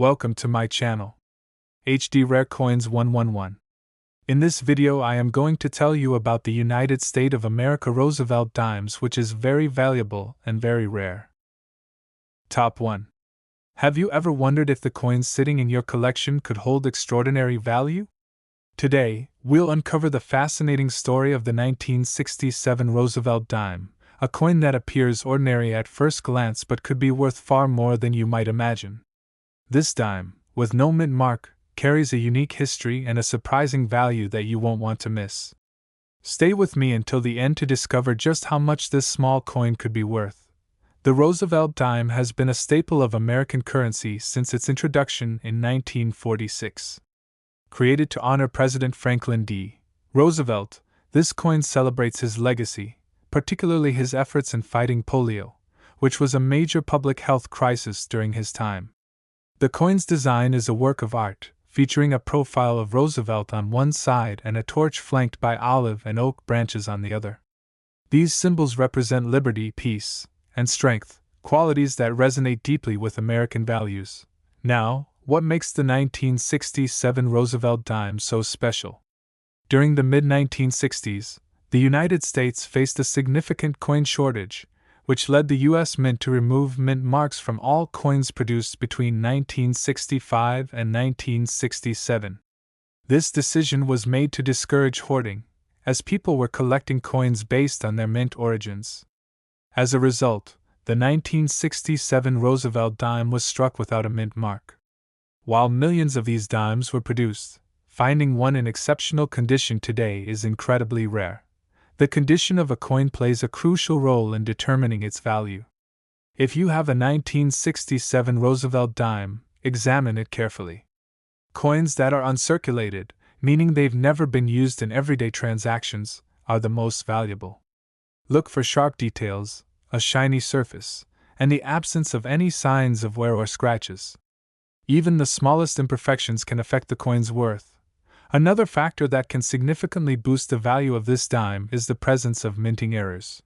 Welcome to my channel, HD Rare Coins 111. In this video I am going to tell you about the United States of America Roosevelt dimes, which is very valuable and very rare. Top 1. Have you ever wondered if the coins sitting in your collection could hold extraordinary value? Today, we'll uncover the fascinating story of the 1967 Roosevelt dime, a coin that appears ordinary at first glance but could be worth far more than you might imagine. This dime, with no mint mark, carries a unique history and a surprising value that you won't want to miss. Stay with me until the end to discover just how much this small coin could be worth. The Roosevelt dime has been a staple of American currency since its introduction in 1946. Created to honor President Franklin D. Roosevelt, this coin celebrates his legacy, particularly his efforts in fighting polio, which was a major public health crisis during his time. The coin's design is a work of art, featuring a profile of Roosevelt on one side and a torch flanked by olive and oak branches on the other. These symbols represent liberty, peace, and strength, qualities that resonate deeply with American values. Now, what makes the 1967 Roosevelt dime so special? During the mid-1960s, the United States faced a significant coin shortage, which led the U.S. Mint to remove mint marks from all coins produced between 1965 and 1967. This decision was made to discourage hoarding, as people were collecting coins based on their mint origins. As a result, the 1967 Roosevelt dime was struck without a mint mark. While millions of these dimes were produced, finding one in exceptional condition today is incredibly rare. The condition of a coin plays a crucial role in determining its value. If you have a 1967 Roosevelt dime, examine it carefully. Coins that are uncirculated, meaning they've never been used in everyday transactions, are the most valuable. Look for sharp details, a shiny surface, and the absence of any signs of wear or scratches. Even the smallest imperfections can affect the coin's worth. Another factor that can significantly boost the value of this dime is the presence of minting errors.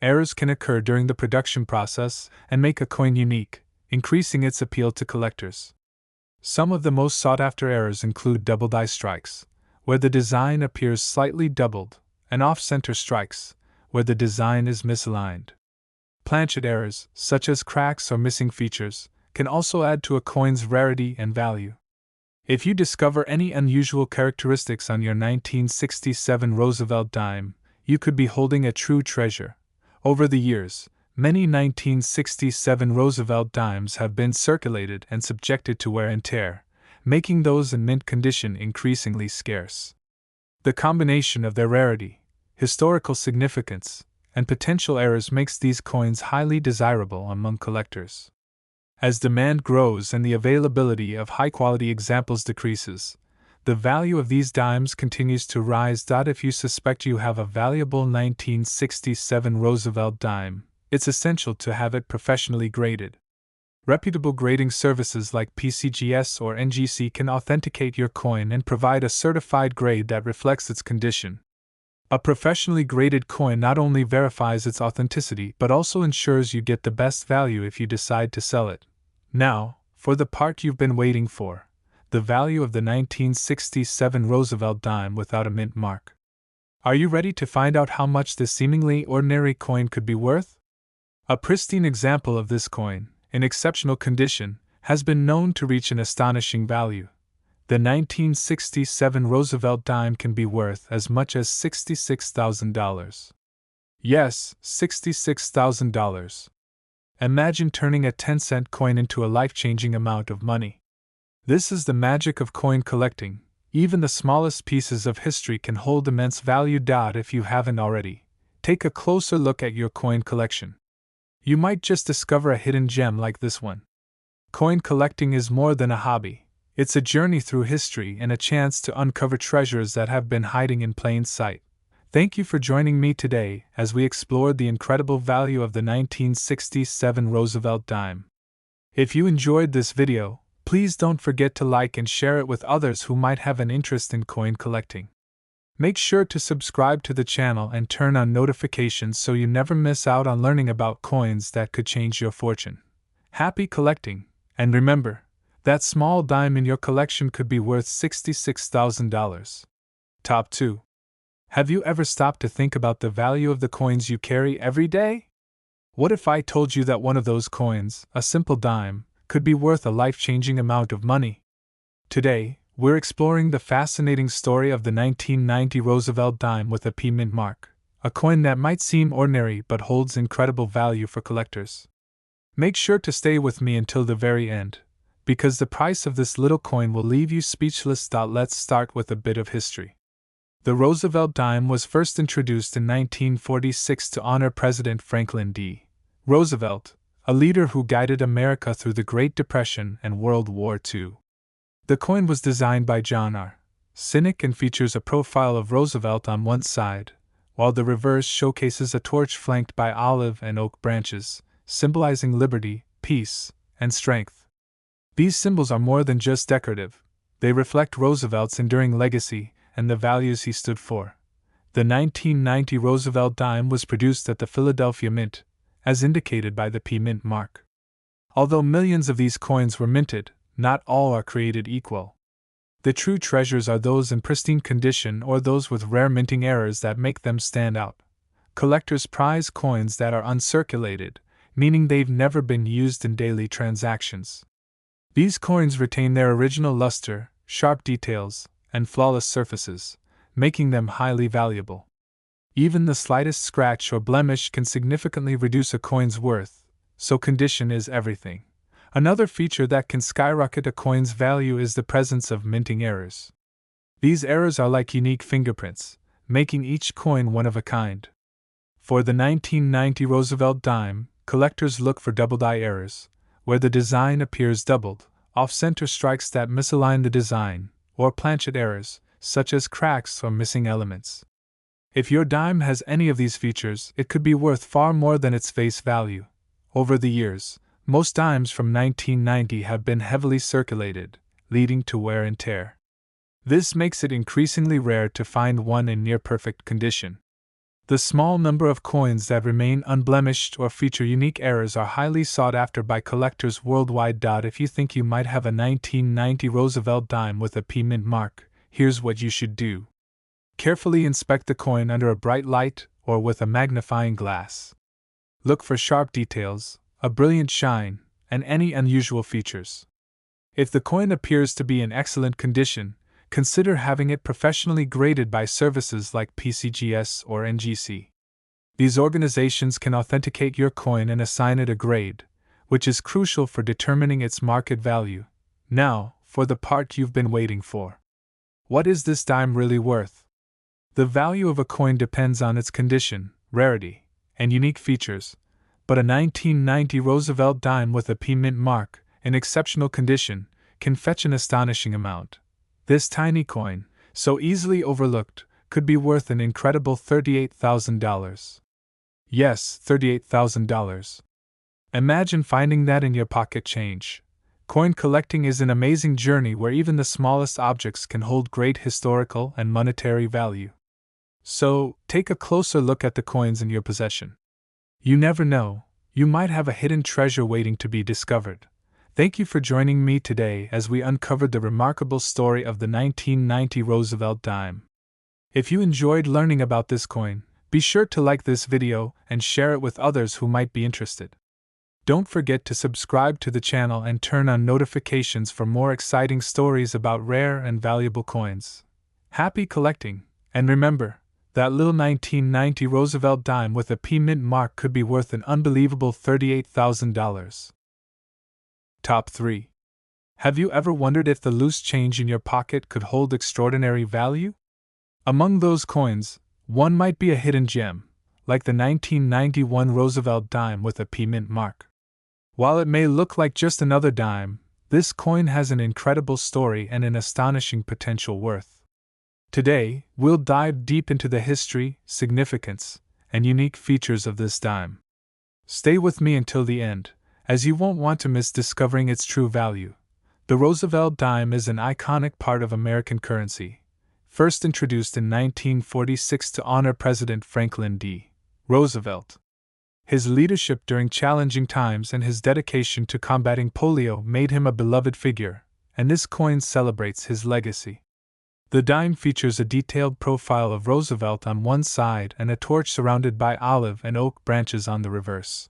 Errors can occur during the production process and make a coin unique, increasing its appeal to collectors. Some of the most sought-after errors include double die strikes, where the design appears slightly doubled, and off-center strikes, where the design is misaligned. Planchet errors, such as cracks or missing features, can also add to a coin's rarity and value. If you discover any unusual characteristics on your 1967 Roosevelt dime, you could be holding a true treasure. Over the years, many 1967 Roosevelt dimes have been circulated and subjected to wear and tear, making those in mint condition increasingly scarce. The combination of their rarity, historical significance, and potential errors makes these coins highly desirable among collectors. As demand grows and the availability of high-quality examples decreases, the value of these dimes continues to rise. If you suspect you have a valuable 1967 Roosevelt dime, it's essential to have it professionally graded. Reputable grading services like PCGS or NGC can authenticate your coin and provide a certified grade that reflects its condition. A professionally graded coin not only verifies its authenticity but also ensures you get the best value if you decide to sell it. Now, for the part you've been waiting for, the value of the 1967 Roosevelt dime without a mint mark. Are you ready to find out how much this seemingly ordinary coin could be worth? A pristine example of this coin, in exceptional condition, has been known to reach an astonishing value. The 1967 Roosevelt dime can be worth as much as $66,000. Yes, $66,000. Imagine turning a 10-cent coin into a life-changing amount of money. This is the magic of coin collecting. Even the smallest pieces of history can hold immense value. If you haven't already, take a closer look at your coin collection. You might just discover a hidden gem like this one. Coin collecting is more than a hobby. It's a journey through history and a chance to uncover treasures that have been hiding in plain sight. Thank you for joining me today as we explored the incredible value of the 1967 Roosevelt dime. If you enjoyed this video, please don't forget to like and share it with others who might have an interest in coin collecting. Make sure to subscribe to the channel and turn on notifications so you never miss out on learning about coins that could change your fortune. Happy collecting, and remember, That small dime in your collection could be worth $66,000. Top 2. Have you ever stopped to think about the value of the coins you carry every day? What if I told you that one of those coins, a simple dime, could be worth a life-changing amount of money? Today, we're exploring the fascinating story of the 1990 Roosevelt dime with a P mint mark, a coin that might seem ordinary but holds incredible value for collectors. Make sure to stay with me until the very end, because the price of this little coin will leave you speechless. Let's start with a bit of history. The Roosevelt dime was first introduced in 1946 to honor President Franklin D. Roosevelt, a leader who guided America through the Great Depression and World War II. The coin was designed by John R. Sinek and features a profile of Roosevelt on one side, while the reverse showcases a torch flanked by olive and oak branches, symbolizing liberty, peace, and strength. These symbols are more than just decorative, they reflect Roosevelt's enduring legacy and the values he stood for. The 1990 Roosevelt dime was produced at the Philadelphia Mint, as indicated by the P mint mark. Although millions of these coins were minted, not all are created equal. The true treasures are those in pristine condition or those with rare minting errors that make them stand out. Collectors prize coins that are uncirculated, meaning they've never been used in daily transactions. These coins retain their original luster, sharp details, and flawless surfaces, making them highly valuable. Even the slightest scratch or blemish can significantly reduce a coin's worth, so condition is everything. Another feature that can skyrocket a coin's value is the presence of minting errors. These errors are like unique fingerprints, making each coin one of a kind. For the 1990 Roosevelt dime, collectors look for double-die errors, where the design appears doubled, off-center strikes that misalign the design, or planchet errors, such as cracks or missing elements. If your dime has any of these features, it could be worth far more than its face value. Over the years, most dimes from 1990 have been heavily circulated, leading to wear and tear. This makes it increasingly rare to find one in near-perfect condition. The small number of coins that remain unblemished or feature unique errors are highly sought after by collectors worldwide. If you think you might have a 1990 Roosevelt dime with a P mint mark, here's what you should do. Carefully inspect the coin under a bright light or with a magnifying glass. Look for sharp details, a brilliant shine, and any unusual features. If the coin appears to be in excellent condition, consider having it professionally graded by services like PCGS or NGC. These organizations can authenticate your coin and assign it a grade, which is crucial for determining its market value. Now, for the part you've been waiting for. What is this dime really worth? The value of a coin depends on its condition, rarity, and unique features, but a 1990 Roosevelt dime with a P mint mark, in exceptional condition, can fetch an astonishing amount. This tiny coin, so easily overlooked, could be worth an incredible $38,000. Yes, $38,000. Imagine finding that in your pocket change. Coin collecting is an amazing journey where even the smallest objects can hold great historical and monetary value. So, take a closer look at the coins in your possession. You never know, you might have a hidden treasure waiting to be discovered. Thank you for joining me today as we uncovered the remarkable story of the 1990 Roosevelt dime. If you enjoyed learning about this coin, be sure to like this video and share it with others who might be interested. Don't forget to subscribe to the channel and turn on notifications for more exciting stories about rare and valuable coins. Happy collecting, and remember, that little 1990 Roosevelt dime with a P mint mark could be worth an unbelievable $38,000. Top 3. Have you ever wondered if the loose change in your pocket could hold extraordinary value? Among those coins, one might be a hidden gem, like the 1991 Roosevelt dime with a P mint mark. While it may look like just another dime, this coin has an incredible story and an astonishing potential worth. Today, we'll dive deep into the history, significance, and unique features of this dime. Stay with me until the end, as you won't want to miss discovering its true value. The Roosevelt dime is an iconic part of American currency, first introduced in 1946 to honor President Franklin D. Roosevelt. His leadership during challenging times and his dedication to combating polio made him a beloved figure, and this coin celebrates his legacy. The dime features a detailed profile of Roosevelt on one side and a torch surrounded by olive and oak branches on the reverse.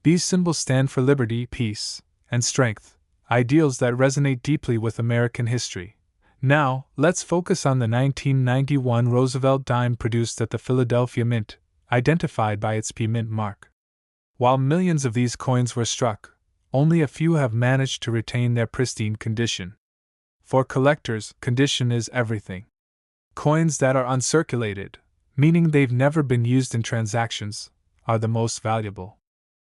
These symbols stand for liberty, peace, and strength, ideals that resonate deeply with American history. Now, let's focus on the 1991 Roosevelt dime produced at the Philadelphia Mint, identified by its P Mint mark. While millions of these coins were struck, only a few have managed to retain their pristine condition. For collectors, condition is everything. Coins that are uncirculated, meaning they've never been used in transactions, are the most valuable.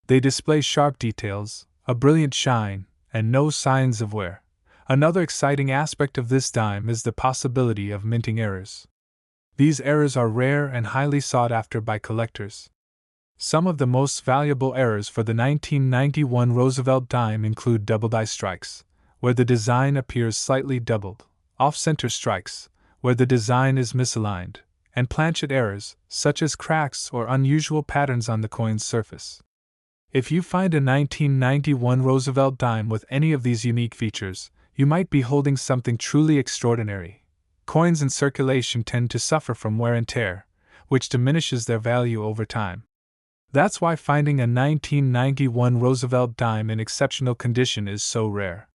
They display sharp details, a brilliant shine, and no signs of wear. Another exciting aspect of this dime is the possibility of minting errors. These errors are rare and highly sought after by collectors. Some of the most valuable errors for the 1991 Roosevelt dime include double die strikes, where the design appears slightly doubled, off-center strikes, where the design is misaligned, and planchet errors, such as cracks or unusual patterns on the coin's surface. If you find a 1991 Roosevelt dime with any of these unique features, you might be holding something truly extraordinary. Coins in circulation tend to suffer from wear and tear, which diminishes their value over time. That's why finding a 1991 Roosevelt dime in exceptional condition is so rare.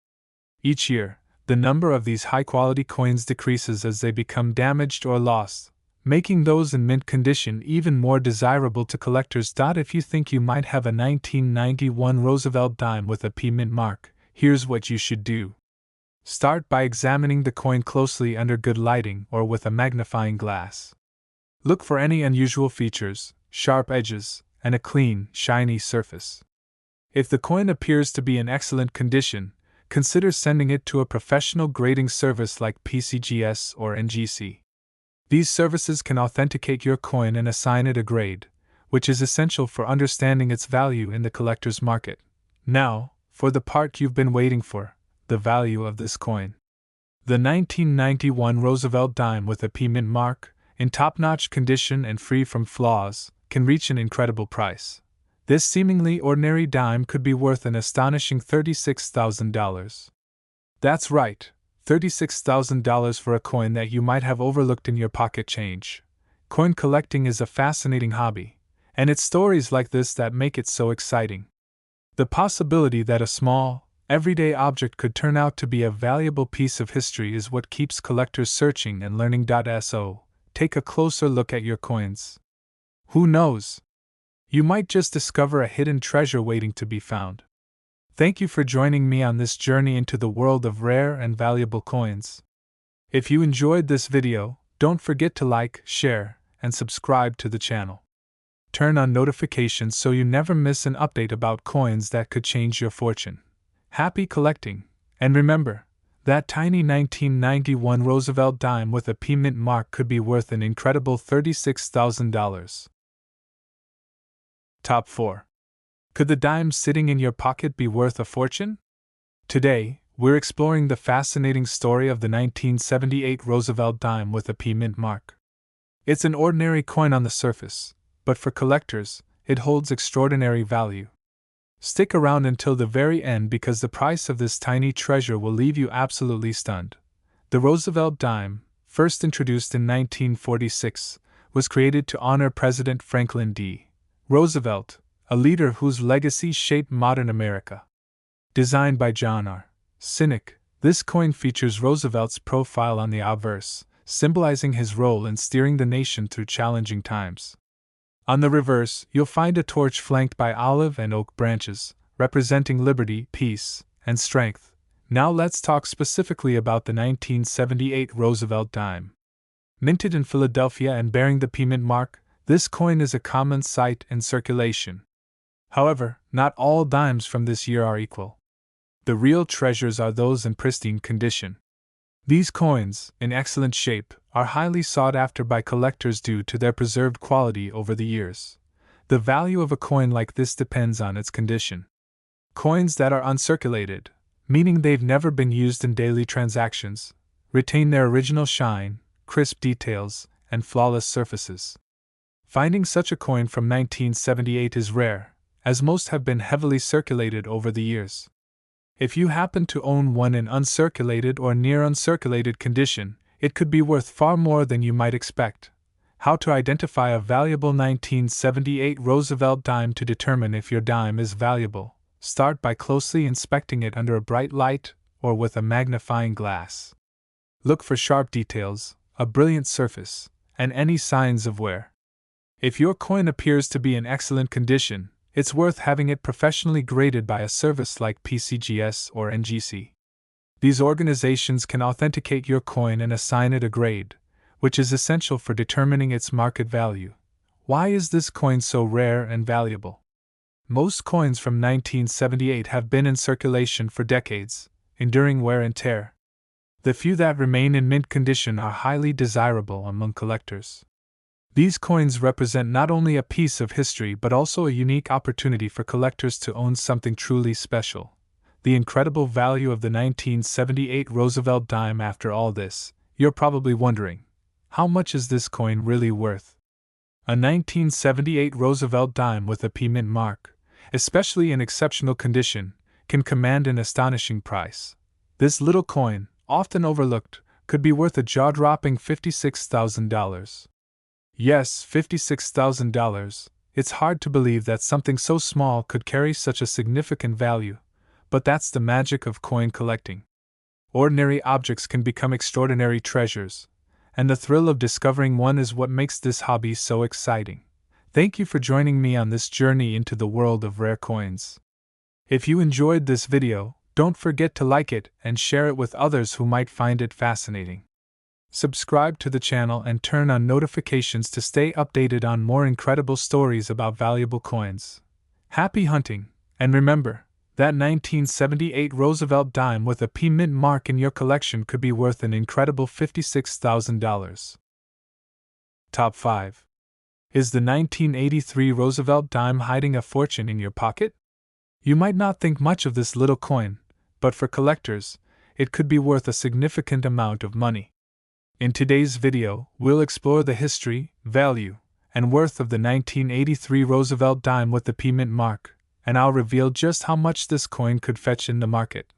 Each year, the number of these high-quality coins decreases as they become damaged or lost, making those in mint condition even more desirable to collectors. If you think you might have a 1991 Roosevelt dime with a P Mint mark, here's what you should do. Start by examining the coin closely under good lighting or with a magnifying glass. Look for any unusual features, sharp edges, and a clean, shiny surface. If the coin appears to be in excellent condition, consider sending it to a professional grading service like PCGS or NGC. These services can authenticate your coin and assign it a grade, which is essential for understanding its value in the collector's market. Now, for the part you've been waiting for, the value of this coin. The 1991 Roosevelt dime with a P Mint mark, in top-notch condition and free from flaws, can reach an incredible price. This seemingly ordinary dime could be worth an astonishing $36,000. That's right, $36,000 for a coin that you might have overlooked in your pocket change. Coin collecting is a fascinating hobby, and it's stories like this that make it so exciting. The possibility that a small, everyday object could turn out to be a valuable piece of history is what keeps collectors searching and learning. So, take a closer look at your coins. Who knows? You might just discover a hidden treasure waiting to be found. Thank you for joining me on this journey into the world of rare and valuable coins. If you enjoyed this video, don't forget to like, share, and subscribe to the channel. Turn on notifications so you never miss an update about coins that could change your fortune. Happy collecting, and remember, that tiny 1991 Roosevelt dime with a P Mint mark could be worth an incredible $36,000. Top 4. Could the dime sitting in your pocket be worth a fortune? Today, we're exploring the fascinating story of the 1978 Roosevelt dime with a P Mint mark. It's an ordinary coin on the surface, but for collectors, it holds extraordinary value. Stick around until the very end because the price of this tiny treasure will leave you absolutely stunned. The Roosevelt dime, first introduced in 1946, was created to honor President Franklin D. Roosevelt, a leader whose legacy shaped modern America. Designed by John R. Sinek, this coin features Roosevelt's profile on the obverse, symbolizing his role in steering the nation through challenging times. On the reverse, you'll find a torch flanked by olive and oak branches, representing liberty, peace, and strength. Now let's talk specifically about the 1978 Roosevelt dime. Minted in Philadelphia and bearing the P Mint mark, this coin is a common sight in circulation. However, not all dimes from this year are equal. The real treasures are those in pristine condition. These coins, in excellent shape, are highly sought after by collectors due to their preserved quality over the years. The value of a coin like this depends on its condition. Coins that are uncirculated, meaning they've never been used in daily transactions, retain their original shine, crisp details, and flawless surfaces. Finding such a coin from 1978 is rare, as most have been heavily circulated over the years. If you happen to own one in uncirculated or near uncirculated condition, it could be worth far more than you might expect. How to identify a valuable 1978 Roosevelt dime. To determine if your dime is valuable, start by closely inspecting it under a bright light or with a magnifying glass. Look for sharp details, a brilliant surface, and any signs of wear. If your coin appears to be in excellent condition, it's worth having it professionally graded by a service like PCGS or NGC. These organizations can authenticate your coin and assign it a grade, which is essential for determining its market value. Why is this coin so rare and valuable? Most coins from 1978 have been in circulation for decades, enduring wear and tear. The few that remain in mint condition are highly desirable among collectors. These coins represent not only a piece of history but also a unique opportunity for collectors to own something truly special. The incredible value of the 1978 Roosevelt dime. After all this, you're probably wondering, how much is this coin really worth? A 1978 Roosevelt dime with a P mint mark, especially in exceptional condition, can command an astonishing price. This little coin, often overlooked, could be worth a jaw-dropping $56,000. Yes, $56,000. It's hard to believe that something so small could carry such a significant value, but that's the magic of coin collecting. Ordinary objects can become extraordinary treasures, and the thrill of discovering one is what makes this hobby so exciting. Thank you for joining me on this journey into the world of rare coins. If you enjoyed this video, don't forget to like it and share it with others who might find it fascinating. Subscribe to the channel and turn on notifications to stay updated on more incredible stories about valuable coins. Happy hunting, and remember, that 1978 Roosevelt dime with a P mint mark in your collection could be worth an incredible $56,000. Top 5. Is the 1983 Roosevelt dime hiding a fortune in your pocket? You might not think much of this little coin, but for collectors, it could be worth a significant amount of money. In today's video, we'll explore the history, value, and worth of the 1983 Roosevelt dime with the P mint mark, and I'll reveal just how much this coin could fetch in the market.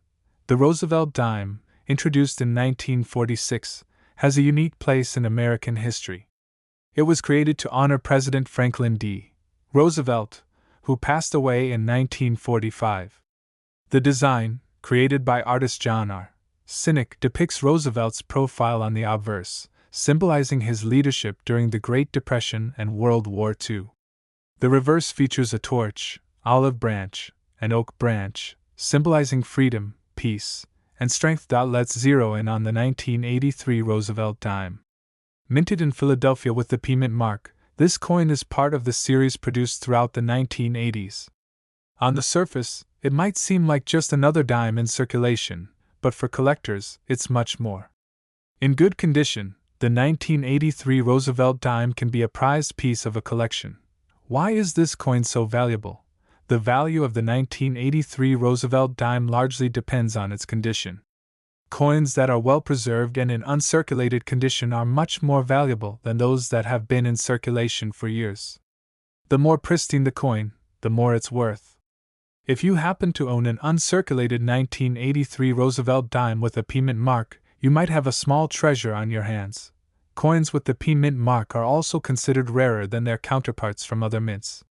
The Roosevelt dime, introduced in 1946, has a unique place in American history. It was created to honor President Franklin D. Roosevelt, who passed away in 1945. The design, created by artist John R. Sinek, depicts Roosevelt's profile on the obverse, symbolizing his leadership during the Great Depression and World War II. The reverse features a torch, olive branch, and oak branch, symbolizing freedom, peace, and strength. Let's zero in on the 1983 Roosevelt dime. Minted in Philadelphia with the P mint mark, this coin is part of the series produced throughout the 1980s. On the surface, it might seem like just another dime in circulation, but for collectors, it's much more. In good condition, the 1983 Roosevelt dime can be a prized piece of a collection. Why is this coin so valuable? The value of the 1983 Roosevelt dime largely depends on its condition. Coins that are well preserved and in uncirculated condition are much more valuable than those that have been in circulation for years. The more pristine the coin, the more it's worth. If you happen to own an uncirculated 1983 Roosevelt dime with a P mint mark, you might have a small treasure on your hands. Coins with the P mint mark are also considered rarer than their counterparts from other mints.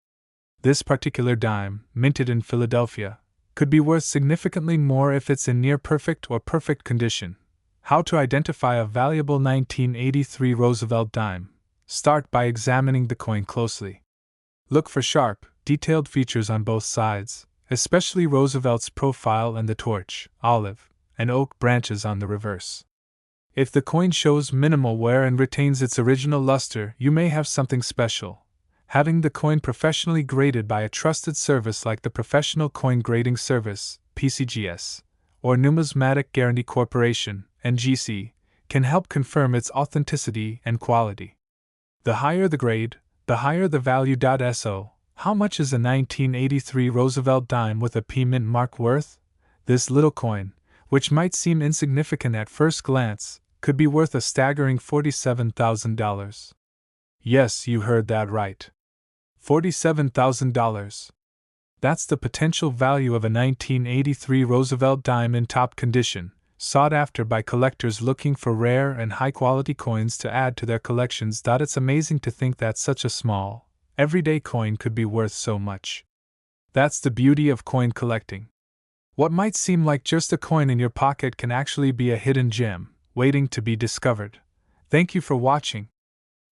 This particular dime, minted in Philadelphia, could be worth significantly more if it's in near perfect or perfect condition. How to identify a valuable 1983 Roosevelt dime? Start by examining the coin closely. Look for sharp, detailed features on both sides, especially Roosevelt's profile and the torch, olive, and oak branches on the reverse. If the coin shows minimal wear and retains its original luster, you may have something special. Having the coin professionally graded by a trusted service like the Professional Coin Grading Service, PCGS, or Numismatic Guarantee Corporation, NGC, can help confirm its authenticity and quality. The higher the grade, the higher the value. So, how much is a 1983 Roosevelt dime with a P mint mark worth? This little coin, which might seem insignificant at first glance, could be worth a staggering $47,000. Yes, you heard that right. $47,000. That's the potential value of a 1983 Roosevelt dime in top condition, sought after by collectors looking for rare and high-quality coins to add to their collections. It's amazing to think that such a small, everyday coin could be worth so much. That's the beauty of coin collecting. What might seem like just a coin in your pocket can actually be a hidden gem, waiting to be discovered. Thank you for watching.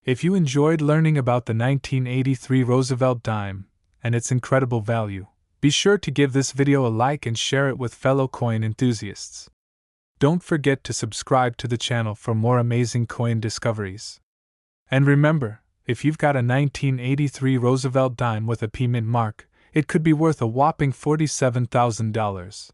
If you enjoyed learning about the 1983 Roosevelt dime and its incredible value, be sure to give this video a like and share it with fellow coin enthusiasts. Don't forget to subscribe to the channel for more amazing coin discoveries. And remember, if you've got a 1983 Roosevelt dime with a P mint mark, it could be worth a whopping $47,000.